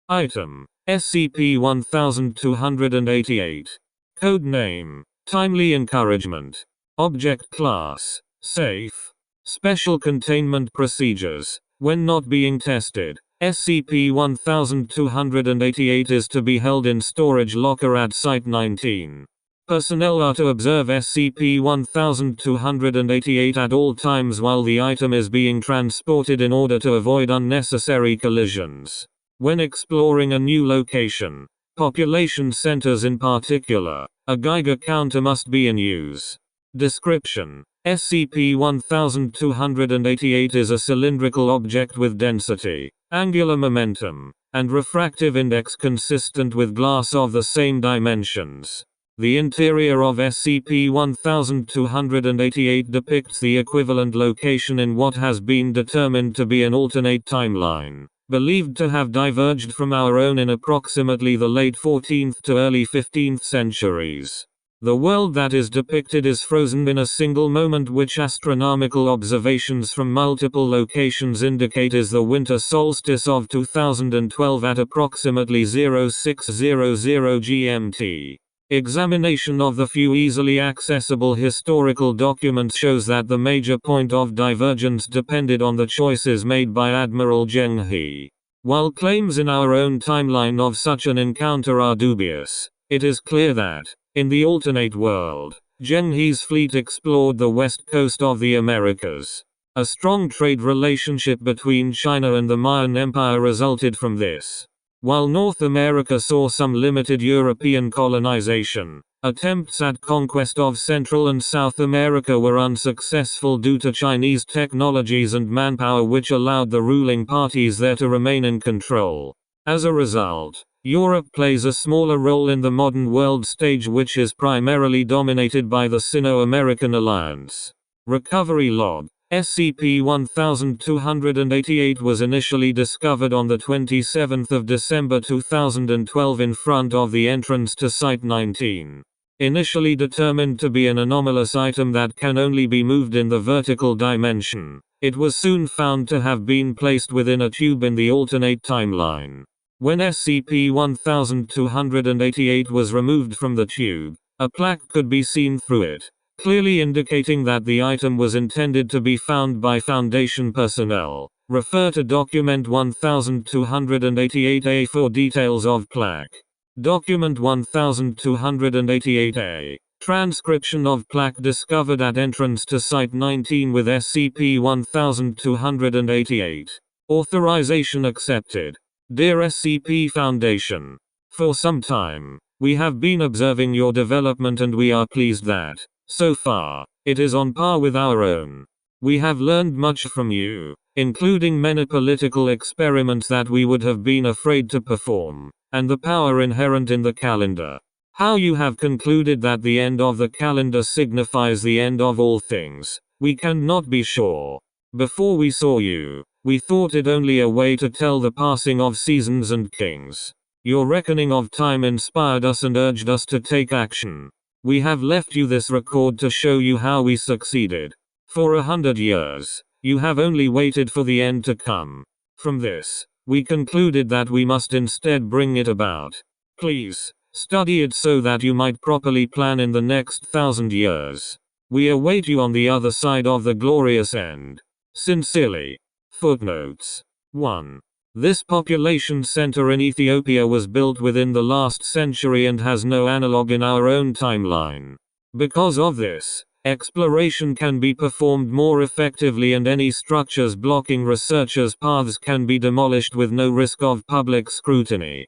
Item: SCP-1288. Code name: Timely Encouragement. Object Class: Safe. Special Containment Procedures: when not being tested, SCP-1288 is to be held in storage locker at Site-19. Personnel are to observe SCP-1288 at all times while the item is being transported in order to avoid unnecessary collisions. When exploring a new location, population centers in particular, a Geiger counter must be in use. Description: SCP-1288 is a cylindrical object with density, angular momentum, and refractive index consistent with glass of the same dimensions. The interior of SCP-1288 depicts the equivalent location in what has been determined to be an alternate timeline, believed to have diverged from our own in approximately the late 14th to early 15th centuries. The world that is depicted is frozen in a single moment, which astronomical observations from multiple locations indicate is the winter solstice of 2012 at approximately 0600 GMT. Examination of the few easily accessible historical documents shows that the major point of divergence depended on the choices made by Admiral Zheng He. While claims in our own timeline of such an encounter are dubious, it is clear that, in the alternate world, Zheng He's fleet explored the west coast of the Americas. A strong trade relationship between China and the Mayan Empire resulted from this. While North America saw some limited European colonization, attempts at conquest of Central and South America were unsuccessful due to Chinese technologies and manpower which allowed the ruling parties there to remain in control. As a result, Europe plays a smaller role in the modern world stage, which is primarily dominated by the Sino-American Alliance. Recovery Log: SCP-1288 was initially discovered on the 27th of December 2012 in front of the entrance to Site-19. Initially determined to be an anomalous item that can only be moved in the vertical dimension, it was soon found to have been placed within a tube in the alternate timeline. When SCP-1288 was removed from the tube, a plaque could be seen through it, clearly indicating that the item was intended to be found by Foundation personnel. Refer to Document 1288-A for details of plaque. Document 1288-A. Transcription of plaque discovered at entrance to Site-19 with SCP-1288. Authorization accepted. Dear SCP Foundation, for some time, we have been observing your development and we are pleased that, so far, it is on par with our own. We have learned much from you, including many political experiments that we would have been afraid to perform, and the power inherent in the calendar. How you have concluded that the end of the calendar signifies the end of all things, we cannot be sure. Before we saw you, we thought it only a way to tell the passing of seasons and kings. Your reckoning of time inspired us and urged us to take action. We have left you this record to show you how we succeeded. For 100 years, you have only waited for the end to come. From this, we concluded that we must instead bring it about. Please, study it so that you might properly plan in the next 1,000 years. We await you on the other side of the glorious end. Sincerely. Footnotes. 1. This population center in Ethiopia was built within the last century and has no analog in our own timeline. Because of this, exploration can be performed more effectively and any structures blocking researchers' paths can be demolished with no risk of public scrutiny.